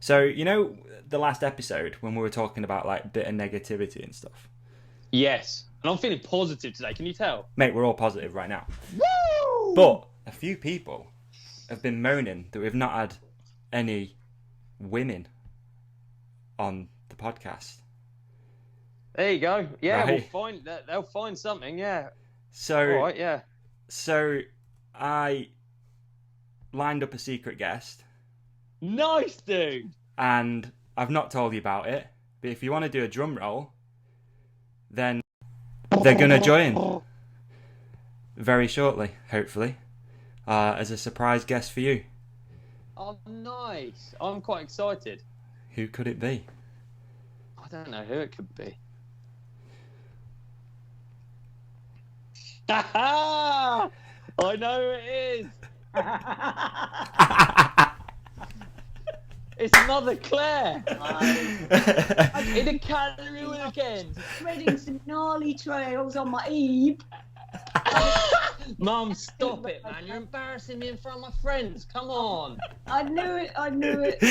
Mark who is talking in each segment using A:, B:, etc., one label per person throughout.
A: So, you know, the last episode when we were talking about like a bit of negativity and stuff?
B: Yes. And I'm feeling positive today. Can you tell?
A: Mate, we're all positive right now.
B: Woo!
A: But a few people have been moaning that we've not had any women on the podcast.
B: There you go. Yeah,
A: Right.
B: we'll find that. They'll find something. Yeah.
A: So,
B: All right. Yeah.
A: So I lined up a secret guest.
B: Nice, dude.
A: And I've not told you about it. But if you want to do a drum roll, then they're going to join very shortly, hopefully, as a surprise guest for you.
B: Oh, nice. I'm quite excited.
A: Who could it be?
B: I don't know who it could be. I know who it is. It's Mother Clare. In a calorie weekend.
C: Treading some gnarly trails on my Eve.
B: Mum, stop it, man. You're embarrassing me in front of my friends. Come on.
C: I knew it.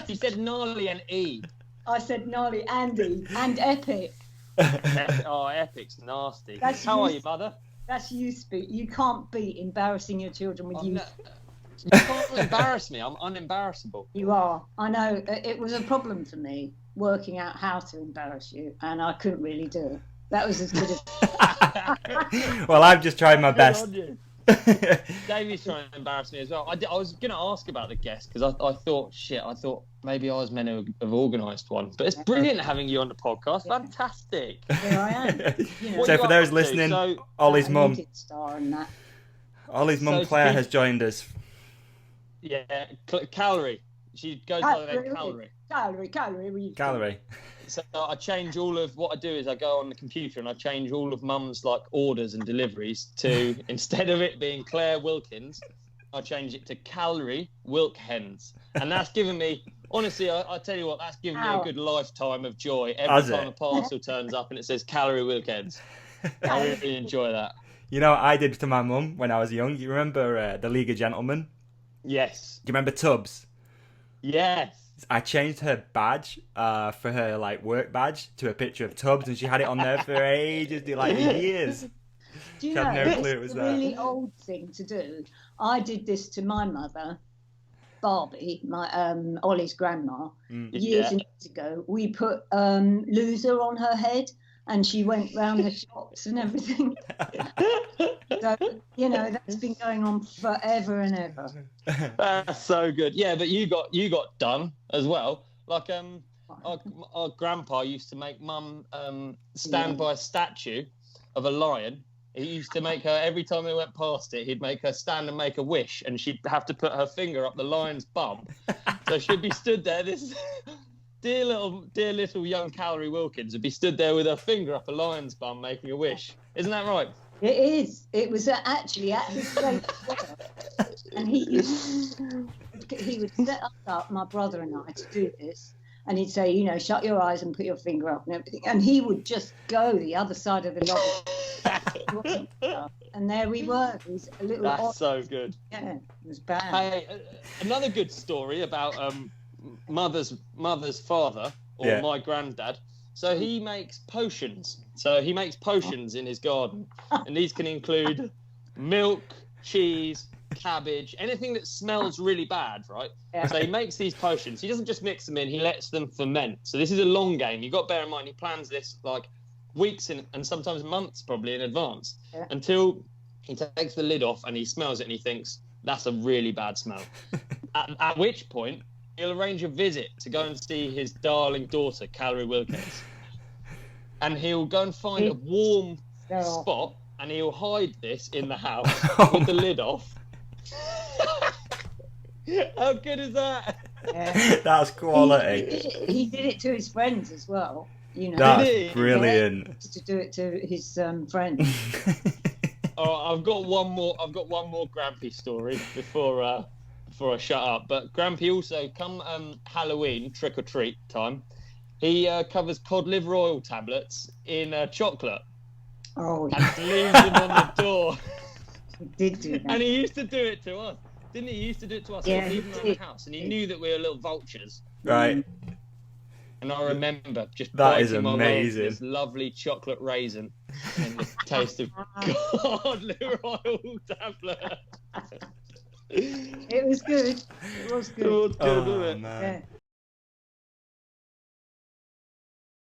B: You said gnarly and E.
C: I said gnarly, Andy, and epic.
B: Oh, epic's nasty.
C: How
B: are you, Mother?
C: That's you speak. You can't beat embarrassing your children with you.
B: You can't embarrass me. I'm unembarrassable.
C: You are. I know. It was a problem for me working out how to embarrass you, and I couldn't really do it. That was as good as.
A: Well, I've just tried my best.
B: Davi's trying to embarrass me as well. I was going to ask about the guest because I thought maybe I was meant to have organised one. But it's brilliant having you on the podcast. Fantastic.
C: Here I am. You know,
A: So for those listening, Ollie's mum, Clare has joined us.
B: Yeah, Calorie. She goes by the name Calorie.
C: Calorie.
B: So I change all of what I do is I go on the computer and I change all of Mum's like orders and deliveries to instead of it being Clare Wilkins, I change it to Calorie Wilkins, and that's given me honestly. I tell you what, that's given me a good lifetime of joy every time a parcel turns up and it says Calorie Wilkins. I really enjoy that.
A: You know what I did to my mum when I was young? You remember the League of Gentlemen?
B: Yes.
A: Do you remember Tubbs?
B: Yes.
A: I changed her badge for her like work badge to a picture of Tubbs, and she had it on there for ages, years.
C: Do you
A: She
C: know,
A: had no clue it was
C: it's a
A: there.
C: really old thing to do. I did this to my mother, Barbie, my Ollie's grandma, years and years ago. We put loser on her head, and she went round the shops and everything. So, you know, that's been going on forever and ever.
B: That's so good. Yeah, but you got done as well. Like our grandpa used to make Mum stand by a statue of a lion. He used to make her every time he went past it. He'd make her stand and make a wish, and she'd have to put her finger up the lion's bum. So she'd be stood there. This dear little young Calorie Wilkins would be stood there with her finger up a lion's bum making a wish. Isn't that right?
C: It is. It was actually at his place as well. And he would set us up, my brother and I, to do this. And he'd say, you know, shut your eyes and put your finger up and everything. And he would just go the other side of the lobby. And there we were. It was a little
B: That's
C: odd.
B: So good.
C: Yeah, it was bad.
B: Hey, another good story about mother's father, or my granddad. So he makes potions. In his garden. And these can include milk, cheese, cabbage, anything that smells really bad, right? Yeah. So he makes these potions. He doesn't just mix them in, he lets them ferment. So this is a long game. You've got to bear in mind, he plans this like weeks and sometimes months probably in advance, until he takes the lid off and he smells it and he thinks, that's a really bad smell. at which point, he'll arrange a visit to go and see his darling daughter, Calorie Wilkins. And he'll go and find a warm spot and he'll hide this in the house with the lid off. How good is that?
C: Yeah.
A: That's quality.
C: He did it to his friends as well. You know,
A: that's brilliant.
C: To do it to his friends.
B: I've got one more Grampy story before I shut up. But Grampy also, come Halloween trick or treat time, he covers cod liver oil tablets in chocolate.
C: Oh,
B: and leaves them on the door.
C: He did do that.
B: And he used to do it to us. Didn't he? He used to do it to us,
C: Yeah,
B: even around
C: he
B: the house, and he knew that we were little vultures.
A: Right.
B: And I remember just
A: That is
B: biting my
A: amazing.
B: this lovely chocolate raisin and the taste of godly royal tablet.
C: It was good. It was good.
B: It was good,
A: Oh,
B: wasn't it?
A: man.
C: Yeah.